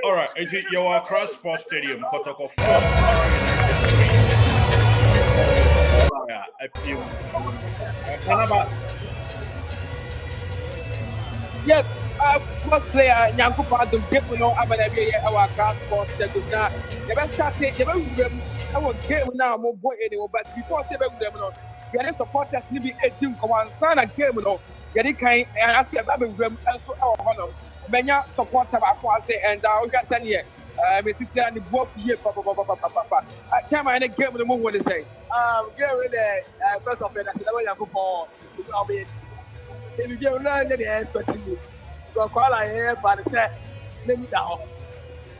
All right, is it your Accra Sports Stadium, Kotoko 4, Kwara United 3? Yeah, I feel. Kanaba. Yes, first player, Nyanko Padum, Gipuno, Abanabi, our Accra Sports Stadium. Now, the best shot, the best our game now, more boy anymore, but before seven them, we are supporters, maybe 18 command, son, and game, getting kind, and I see a baby room, also our honor. Many supporters, I say, and I was send here. We sit here and the book here, papa. I can't mind a game of the move what they say. Get rid of first of all, that's the way you go for. I mean, if you get none, then they expecting you. So call I here, but say, let me down.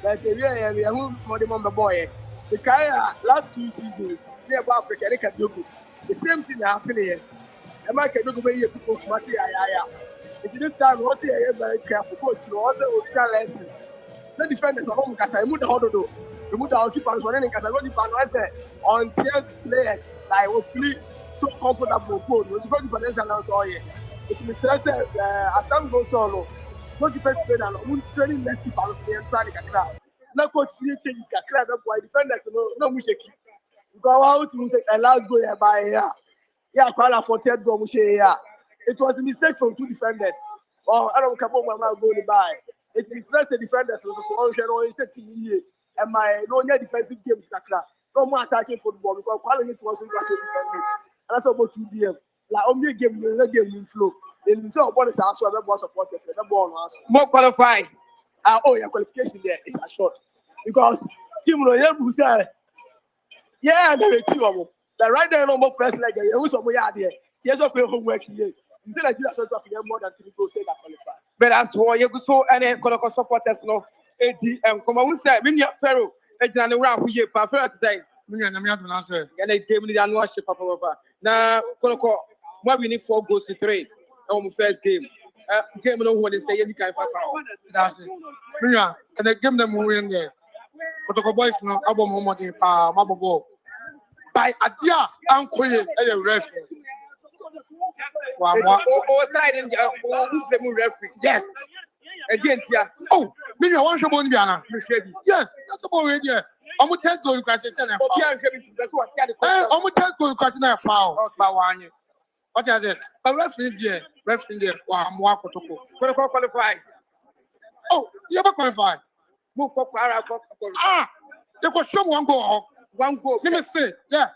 But if you are who money on the boy, the Kaya last 2 seasons, near Africa, they can do the same thing happening here. America do go here people to see ya. If this time, we see a very careful coach, you also official lesson. The defenders of home Casa, remove the Hodo, remove the keepers running in Casa, go to until players like will feel so comfortable. Was going to Vanessa now, so yeah. It is stressed as time goes on. Go to first trainer, training next keeper of the entire Kakra. Now, coach, you change Kakra, that's why defenders no mushaki. Because how to say a last goal by here. Yeah, Kwara for third goal, yeah. It was a mistake from two defenders. Oh, I don't care about my goal by. It is less the defenders was also team and my no defensive game is no more attacking football because Kwara it wasn't just defending. And that's about 2 DM. Like only game in flow. In so what is our supporters the ball was More qualified. oh your qualification there is a short because team no you say yeah, they were two. The right there, no more first leg. You was over there. Here's what we homework here. You say Nigeria should have more than 3 goals. Say that qualify. But that's why you go so any Kotoko supporters no ADM. Come on, we say when you Pharaoh, it's an around who you prefer to say. And they gave me the annual ship, Papa. Now, Kotoko, what we need 4 goals to 3 on the first game. Game no one is saying any kind of That's it. Yeah, and they give them win there. Kotoko boys no abo mo mo dey pa mabo by adia ankoye e ref. Wow, side in who play more referee. yes. Again, yeah. Oh, me you want show boni biana. Yes, that's about it there. Omo take goal question na foul. That's what I Eh, omo take goal question na foul. Ba wanye. What is it? But referee there, wa mo Kotoko. Kotoko qualify. Oh, you ever qualify? Move Kwara. Ah, they go show one goal. One goal. Let me see. Yeah.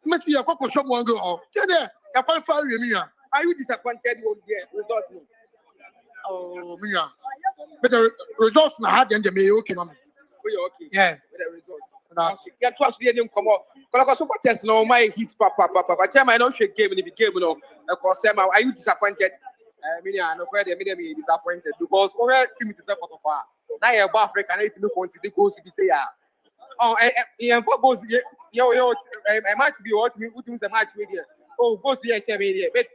Let me see. Go show one goal. Yeah, there. You qualify with me. Are you disappointed with the results? Oh, me. But the results na hard and they okay, mama. Okay. Yeah. With the results. That's Yeah, trust the name come up. Kotoko supporters no my hit papa. Chairman, I don't shake game in the game no. Are you disappointed? I no credit me disappointed because our team is a Kotoko. Now you're Africa and you consider goals to be say yeah. Oh, and for goals yo a match be what me who the match with here. Oh, goals here media. But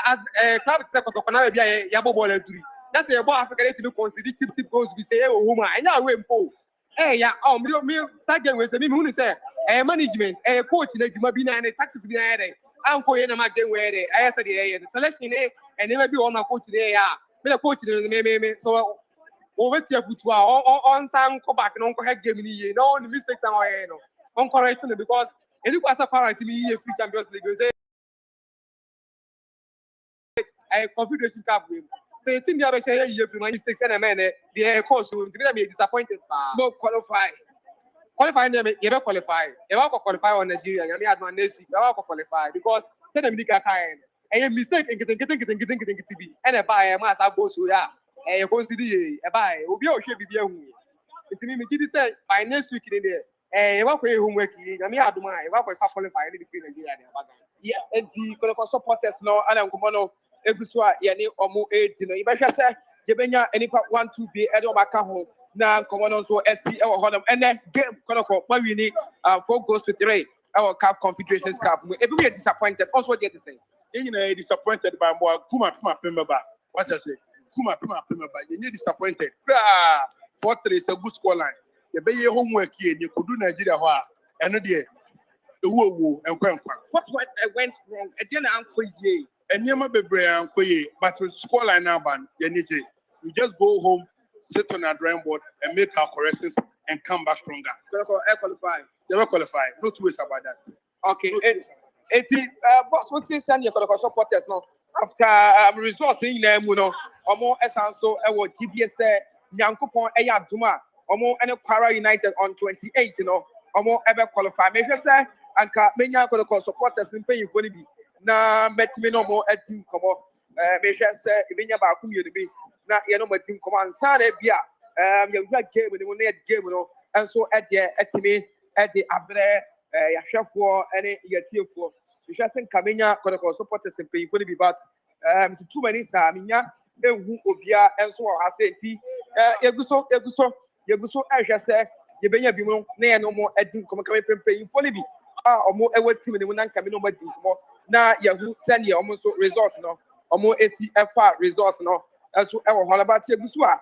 as club is a Kotoko now be a yabo ball and three. That's a Africa to consider cheap goals to be say oh woman. And now we impo. Eh yeah, me start game we say me who say management coach na djuma bi na and tactics bi na there. Anko ye na ma game we there. I said the selection and never be on my coach there yeah. Me the coach me so over here football on some go back no go head game ni no the mistakes am here no. On correct because any go as a parent me here free Champions League say confederation cup win. So you think the other share you play mistakes and man the course will be disappointed. No qualify them you be qualify. You will qualify on Nigeria. You may next week. You will qualify because send them the kind. And mistake and getting be and a buy a mass go so yeah. And you consider a buy will be okay be here. It means me say by next week in there. And you will play homework. You may have to mind. You will qualify anything Nigeria. Yes, and the Kotoko supporters no and I'm coming Eguswa yani omo 8 no ibehwe se yebenya enipa 1 2 be e do maka ho na komo no so SC e wo hodom ene game Kotoko ma wini 4 goals to 3 our cup confederations cup e be disappointed also what you say You know, disappointed by more Kuma Pemba. What I say? Kuma Pemba. You disappointed. 4-3 is a good score line. You be your homework here. You could do Nigeria. And there. Who and what went wrong again uncle ye and Yama Bebre and Koye, but with score line now, ban, you just go home sit on our drawing board and make our corrections and come back stronger. Qualify. They will qualify. No two ways about that. Okay. Boss, what is send your supporters now? After results in them, you know, Omo Esanso, our GDS, Yankupon, Ayaduma, Omo and Kwara United on 28, you know, Omo ever qualify. Make sure, say, and many supporters in paying for the na met me no more at team come up. Make sure, say, if you about community, na you know, my team come on, Sunday, you got game with the game, you know, and so at the Abre, Yashafo, any your team for. You just think Kamenya Kotoko supporters and pay for the but too many Saminya, who Obia, and so I say, Yaguso, I just say, you be a bimon, nay, no more, I think, come paying for the or more ever team in the one coming over more. Now, you send you almost results, no, or more ACFR results, no, as so all about Yagusua.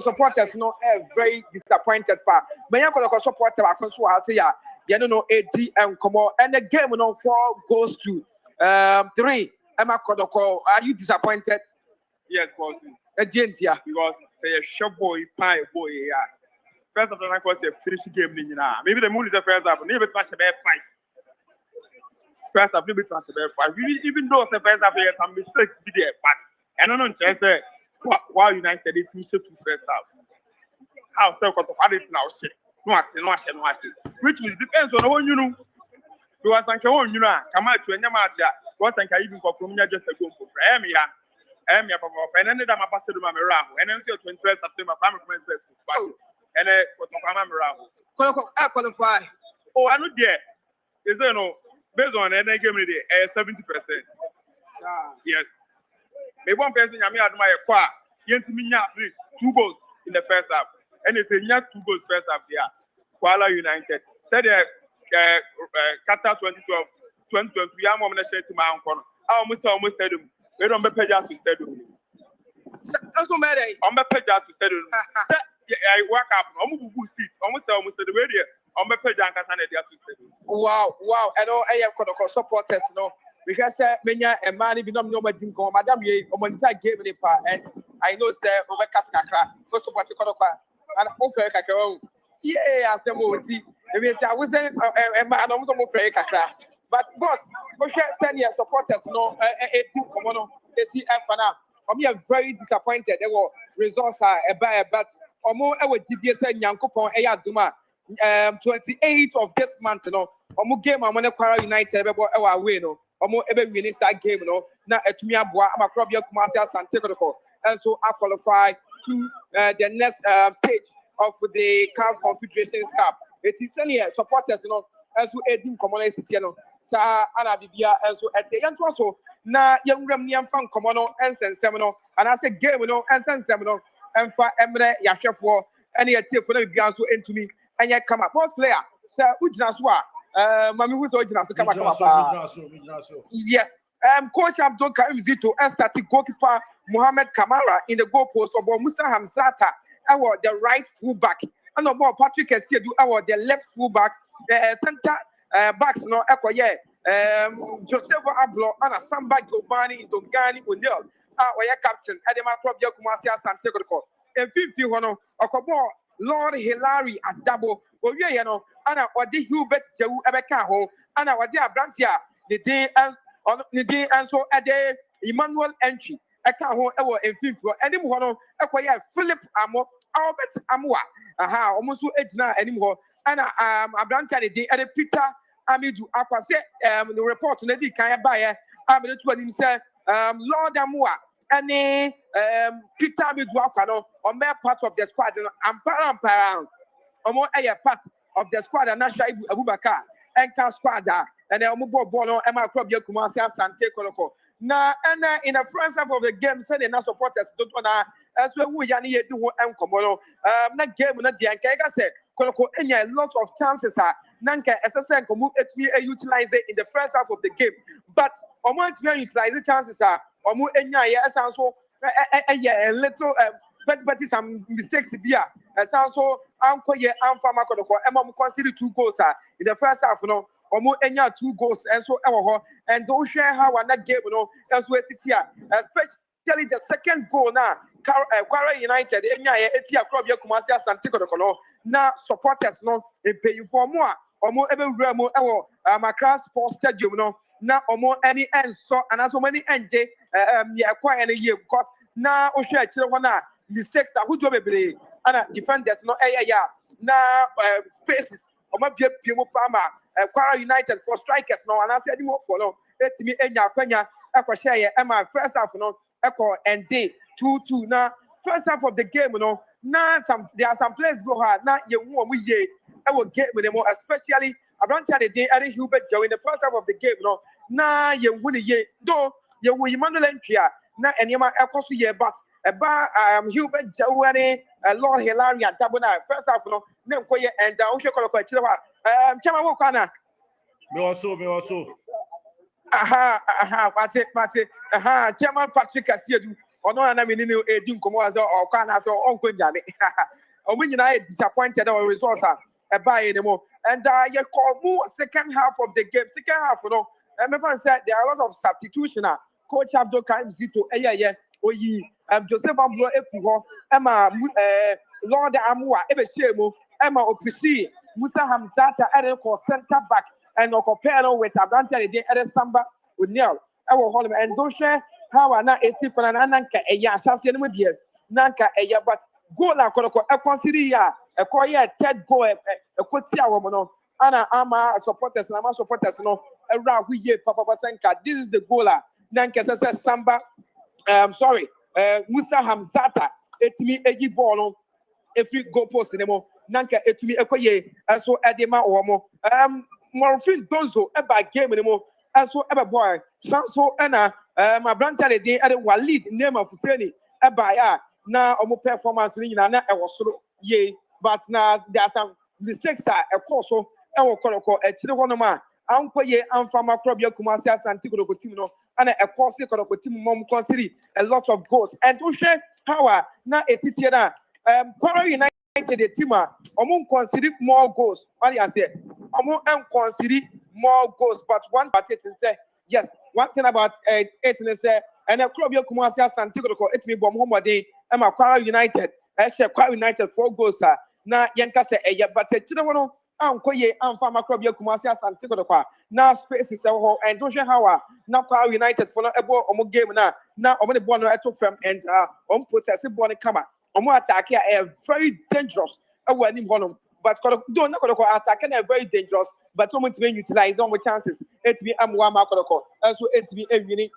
Supporters, no, very disappointed. But when you call a supporter, I can say, you know, 80 and come on, and the game, you know, 4 goes to 3. Emma Kotoko, are you disappointed? Yes, boss. Again, yeah, Because say a shop boy, pie boy, yeah. First of all, I was a finish game, maybe the moon is the first half, maybe it's a bad 5. First half, maybe it's a bad 5. Even though the first half, there's some mistakes be there, but I don't know, just say, why United it to first half. How so? Because of it now, shit. No, which means depends on what you know. You are saying, you know, come out to any match. What I can even go from here just a go for Emia, and then I'm a pastor to my Maraho, and then 21st September, family friends, and a Maraho. Qualify. Oh, I know there. Is there no based on any game 70%? Yes. Maybe one person, I mean, my qua, Yentiminia, please, 2 goals in the first half. And they say, 2 goals first half there. Kwara United. Said Qatar 2012, 2020, I'm going to share to my uncle. I almost stadium. We don't be paid out to stadium. That's no matter. I'm be paid out to stadium. I work up. I'm going to seat. Almost the radio. I'm be paid out to stadium. Wow. I know I have supporters, no. Because many a man be not nobody think madam ye o monta game ni pa and I know say over kakra so support Kotoko and over kakra yeah asem o di e be say I was say a man no so mo frɛ kakra but boss o share send your supporters no e team come no e see now me are very disappointed they were results are but omo e we gidie say Nyankopon e ya duma 28th of this month no omo game amone Kwara United be e wa away no omo ebe winning that game no na etumi aboa amakrobia Kumasi Asante Kotoko and so I qualify to the next stage of the CAF Confederations Cup. It is any supporters no and so edim common city no sa ana bibia and so ete yanto so na yewram ni amfa komo no ensensem no and I say game no ensensem no emfa emre yahwefo ene yetiefo na bibia so entumi enye kama boss player sir ujina so a mami who so ujina so kama yes. Coach Abdul Karim Zito started goalkeeper Mohamed Kamara in the goalpost of Musa Hamzata. Our the right fullback. And about Patrick Essiedu, our the left fullback. Center backs no Ekoye. Joseph Ablo and Samba Gobani Dongani Unil. Our captain Edema Club Yakumasi Asante Kotoko. And 50 hono Okobo Lord Hilary at double. Oh yeah, you know. Anna or the Hubert Jehu Ebeka ho. Anna or the Abrantia the day and so at the Emmanuel entry. I can't hold our infant anymore. Philip Amo, Albert Amua. Aha, almost edna anymore. And Abrantia the day at Peter Amidu Aquase, the report to Lady Kaya Bayer. I'm going to him say, Lord Amua. And Peter Amidu Aquano, on my part of the squad, and Param. Omo a part of the squad and Nasha Abubakar and Car squad and Omubo Bono Emma Club Yakumasi Asante Kotoko. Now and in the first half of the game, said enough supporters don't wanna as well we yani do and Komodo. Not game not the Ankaga said Kotoko any a lot of chances are Nanka SSN can move utilize it in the first half of the game. But Omo to utilize the chances are Omo Enya sounds so a little but some mistakes here. And also, Uncle Amfama Kotoko, Emma consider 2 goals in the first half, no, or 2 goals, and so and don't share how that game, as we sit here, especially the second goal now. Kwara United enya ye eti akro bia Kumasi Asante Kotoko no na supporters no empeyifo mo a omo ebewura mo ewo Accra Sports Stadium no na omo any enso anaso many enje ye kwa ene ye because na ohwe akire hona mistakes ahodo bebre ana defenders no ya na spaces omo bia mo pa ma Kwara United for strikers no anaso edi mo follow etimi enya kwanya ekwohye ye ema first half no eko ende 2-2 na first half of the game no na there are some players go hard na ye hu omo ye ewo game no especially Abranta the day Eric Hubert Joe in the first half of the game no na ye hu ne ye do ye hu Emmanuel Ntwia na enema ekoso ye but eba Hubert Joe ani Lord Hilaria Dabona first half no na nkoye and o hwe koloko akire wa chama wo kwa na me also Chairman Patrick Asiedu ono na me ni edi nkomo azo o kwa na so onko njane omo nyina disappointed our results are by anymore and you call more second half of the game second half no me fan said there are a lot of substitution coach Abdul Karim Zito oyi Joseph Ablo efu ho ema Lord Amua ebe shemo ema opisi Musa Hamzata ere ko center back and compare with Abranta the other Samba with Neil ewo hol and don't share how na esi kwana na nanka eya asase no mu die nanka eya but goal akoroko e consider ya e ko ye third goal e ko ti awo mo no ana ama supporters no ewra hu ye papa senka this is the goal nanka say Samba sorry Musa Hamzata etimi eji ball no efi goal post nemo nanka etimi ekoye so edema omo Morfin Donzo eba game nemo so eba boy so na Abranta the day at Walid name of Hussein eba ya na omo performance ni nyina na e wosoro ye but na there are some mistakes e course so e wo koroko e kire hono ma ankoye amfama probia Kumasi Asante Kotoko team no ana e course Kotoko team mom consider a lot of goals and to share how na etiti na Kwara United the team omo consider more goals what you say omo consider more goals but one part it say yes one thing about it is say and a club you Kumasi Asante Kotoko it me bom homode ema Kwara United share Kwara United 4 goals na yenka say but chire wono ankoye amfama club you Kumasi Asante Kotoko na space is ho and don't share how na Kwara United for no ebo omo game na omo the ball no eto from and omo possess ball no kama omo attack are very dangerous anim honum but don't attack are very dangerous but omo to utilize on chances it be amwa ma Kotoko so it be ewini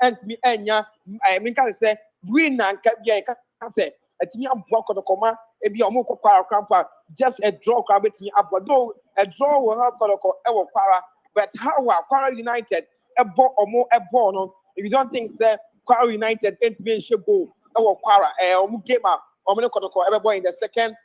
and me enya I mean can say win and can say etimi abwa Kotoko ma e bi omo Kwara Krampa just a draw crowd between abwa though a draw will help Kotoko e wo Kwara but how Kwara United ebo omo ebo no if you don't think say Kwara United ain't be should go e wo Kwara omo game omo Kotoko ebe boy in the second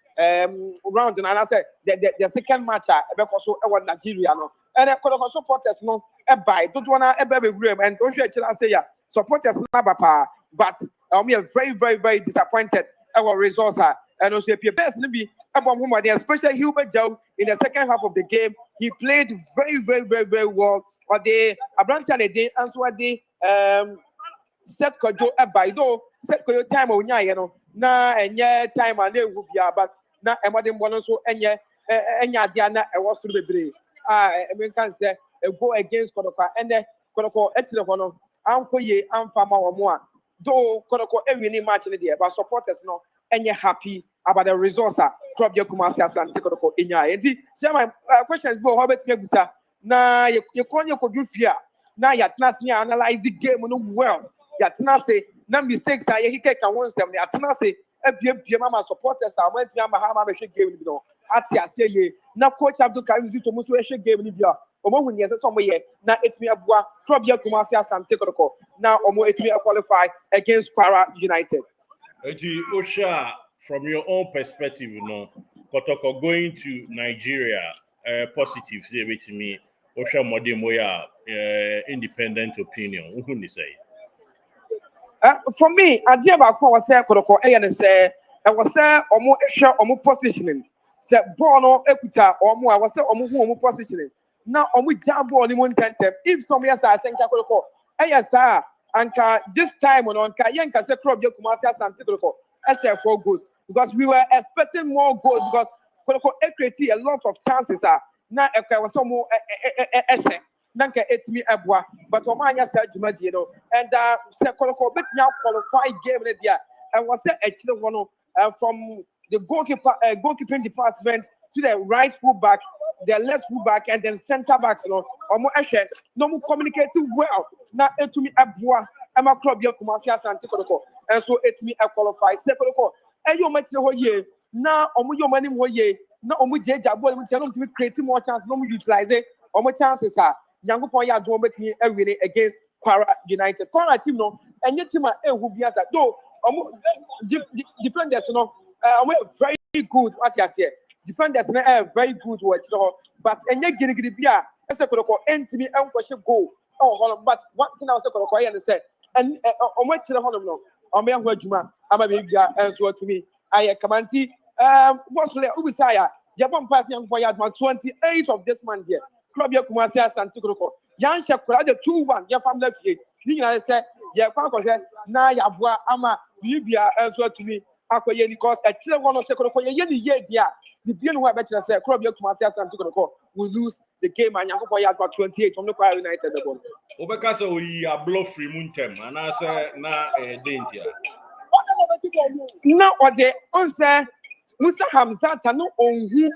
round and I said the second match ebe so e wo Nigeria no and Kotoko supporters no e buy don't wanna ebe room and don't you say ya supporters na papa but we are very disappointed our results and also if your best be especially Hubert Joe in the second half of the game he played very well or the Abranta the day and so the set kojo by do set kojo time onya ye no na enye time and ewu bia but na emode mbo so enya dia na e was through bebre I mean can say a go against Kotoko and Kotoko etile hono ankoye amfama wo mo a do Kotoko ewini match ni there but supporters no enye happy about the results club ya Kumasi Asante Kotoko enya enti my questions bo how betime gusa na ye konye kodufia na ya tena analyze the game no well ya tena say na mistakes ye kike kan won sem ya tena say ebie mama supporters went to ama ha ma be game ni no ati ase ye na coach Abdul Karim Zito muso hwe game ni bia omo hu nyese so mo ye na etimi abua club ya Kumasi Asante Kotoko na omo etimi qualify against Kwara United. Osha, from your own perspective, Kotoko going to Nigeria, positive, say with me, Osha Modemoya, independent opinion. Who you say? For me, I did about what say Kotoko and say I was say omo positioning. Say ball equita omo I was say omo positioning. Now omo jam ball ni one time. If somebody say Kotoko, yes sir, Anka this time on Anka Yanka said club you Kumasi Asante Kotoko SL 4 goals because we were expecting more goals because Kotoko created a lot of chances now was some more Nanka etimi ebwa but Omanya said you know and said Kotoko bet now qualified game in there and was said actually one from the goalkeeping department to the right full back, the left full back, and then center backs. You know, no more communicating well. Now, it to me abwa. I'm a club here, Kumasi Asante Kotoko, and so it me a qualify. Second, and you might know ye now. Your money more ye. Now, jeja boy, we tell them to create more chances. No more utilize it. More chances are. Yango Poya do make me a winning against Kwara United. Kwara team no, and yet team will be as a though. Defenders, you know, very good. What you say? Defenders, very good. What you know, but and yet getting the beer. As a end to me, goal. Oh, but one thing I was going to say, and on what you know, on me, I'm Juma, I'm a baby, and so to me, I command what's the Ubisaya, Japan passing young boy at 28th of this month here. Club Yakumasi Asante Kotoko. Jan Shakura, the 2-1, your family left here. I said, yeah, now Yabua Ama, Libya, as well to me. Akoye because a children one of Sekoko, Yeni year, the being who I bet you say, Club Yakumasi Asante Kotoko will lose the game and Yankoya got 28 from the Kwara United. Obekasa we are bluff free muntem, and I say, na danger. Now, what they answer, Musa Hamzata, no on who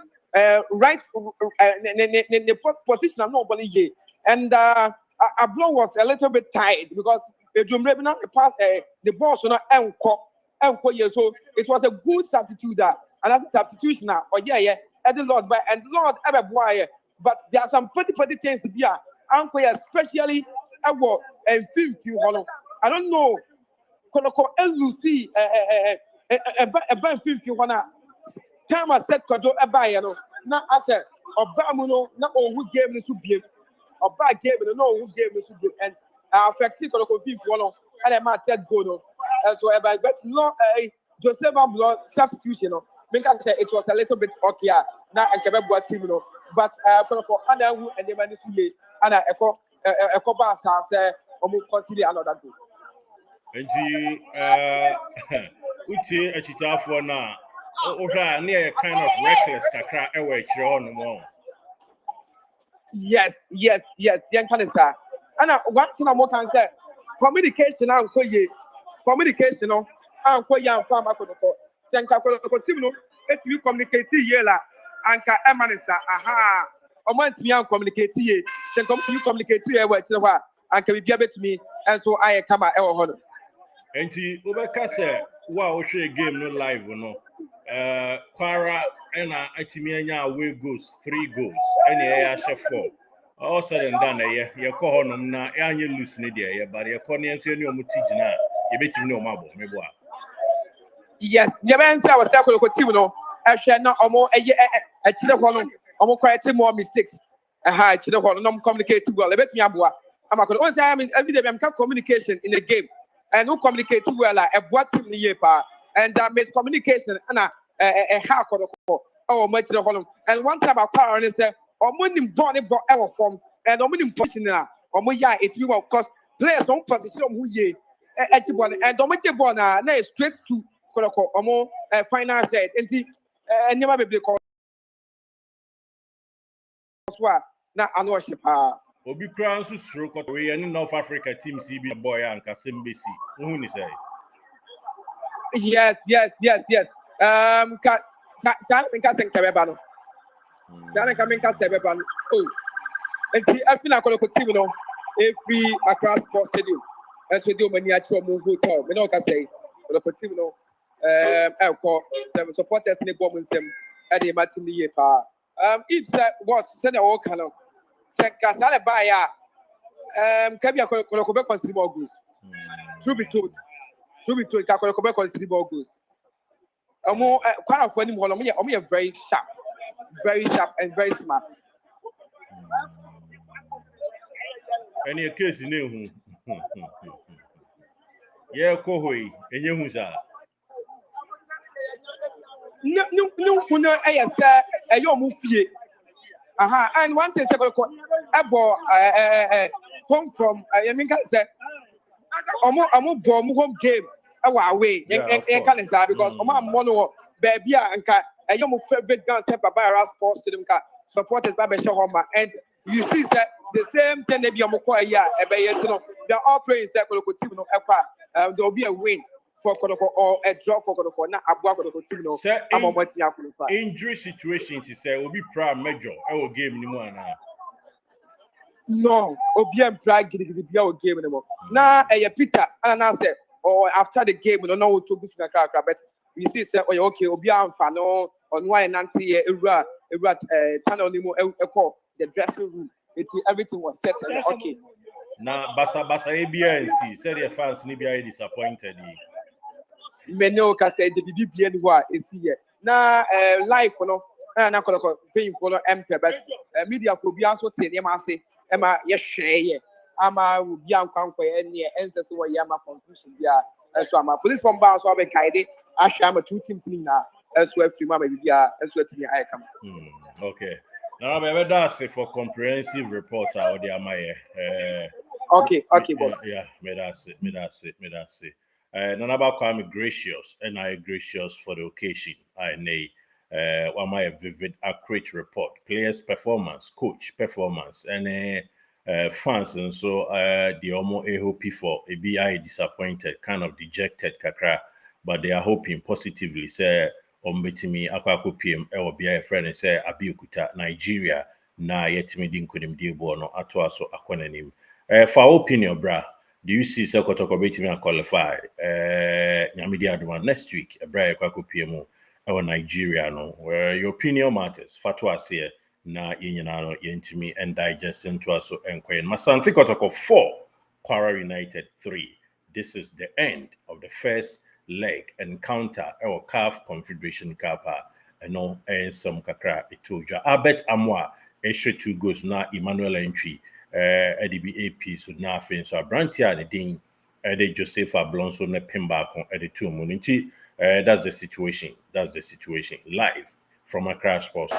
right the position of nobody here. And Ablo was a little bit tired because the pass the ball so not encore so it was a good substitute that and as a substitution now or and the Lord and Lord ever boy but there are some pretty things to be uncle especially and film I don't know Kotoko LUC a band film time I said Kodo Ebayano now I said Obamuno not all who gave me to be a bad game and no who gave me to be and affected Kotoko film and I might said go and so but no Joseph Blood substitution because it was a little bit okay now and Quebec team but Kotoko and the man is and I echo bass say consider another goal. And uti achitafo na ohwa na kind of reckless kakra ewe chire on mo. Yes, yan kan say. And one thing I can say communication communication no anko yan fa makodoko senka kodoko team no etimi communicate ye la anka emanisa aha omo ntimi an communicate ye senka mo communicate ye we chire hwa anka bibia betumi enso aye kama e wo ho no. Enti obeka say wa o hwe game no live no Kwara and atimi anya away goals 3 goals and ya share 4 all said and done ye ko honum na anya loose ne dia ye but ye ko ne enso ni omuti gina ye betimi ne omabo mebo a yes ye ben say we say ko team no ehwe na omo eye chire ho no omo correct more mistakes chire ho no communicate well e betimi aboa amako on say I mean every day we am communication in the game and who communicate well a boa team ni ye pa and miscommunication na ha Kotoko much the column and one time about Kwara and say nim ball form and nim position na it will of course players don't position who ye and ball na straight to Kotoko final set and never be called na anoship obi kra nso suro Kotoko we any North Africa team CB boy and Kasembesi who ni say yes Sana minka senkebeba no. Sana minka sebeba no. Oh. Enti afina Kotoko team no. Every across sports stadium. And so do many actual move hotel. Me no ka say Kotoko team no. Supporters ni bom nsem. E dey matim ni ye pa. If what send all kind of senka sana ba ya. Kabia Kotoko be consider more goals. Truth be told Kotoko be consider more goals. Quite of any more, very sharp and very smart. any case in who yeah kohoi enye hu sa No, fie. And one thing, home from, I mean, say, Omo home game away and can say because omo mono baby anka your favorite gun say Baba Sports Stadium ka supporters ba be show and you see that the same thing they be omo call here they're all playing circle team no ekwa there will be a win for Kotoko or a draw for Kotoko na abua Kotoko team no am omo tia qualify injury situation to say will be prime major I will game ni mo ana no obiem try gidi bia o game no na Peter and I say or after the game no to go to kakra but we see say oh okay obi amfa no on why nanti ewura tunnel ni mo ekọ the dressing room everything was set and okay na basa ABNC said the fans ni be disappointed meno ka say the bibia ni ho a esi ye na live no na Kotoko paying for no MP but media for bia so te ne ma ase ema ye hwe ye ama obi ankwankwa ye ne ense se wo ye ama conclusion bia so ama police from bar so be guide ahwa ama two teams ni na so afiri ma bibia so atini aye kam okay now be that's it for comprehensive report how they am okay boss yeah me that's it Nanaba Kwame gracious and I gracious for the occasion I nay a vivid accurate report players performance coach performance and fans and so the omo hope for a BI disappointed kind of dejected kakra but they are hoping positively say betimi akwa PM or be a friend and say Abiyokuta Nigeria na yetimi din kunim di bo no ato aso akonanim for opinion bra do you see Kotoko betimi qualify nyamidi aduma next week bra akwa PM or Nigeria no where your opinion matters fatwa say na yenyina no yentimi and digest into aso enkoyen Masanti Kotoko 4 Kwara United 3 this is the end of the first leg encounter or CAF Confederation Cup and no and some kakra etoja Albert Amwa eshe 2 goals na Emmanuel entry ADBAP so na fin so Abrantia the ding the Joseph Ablonso na pimba kon the 2 muniti that's the situation live from Accra Sports.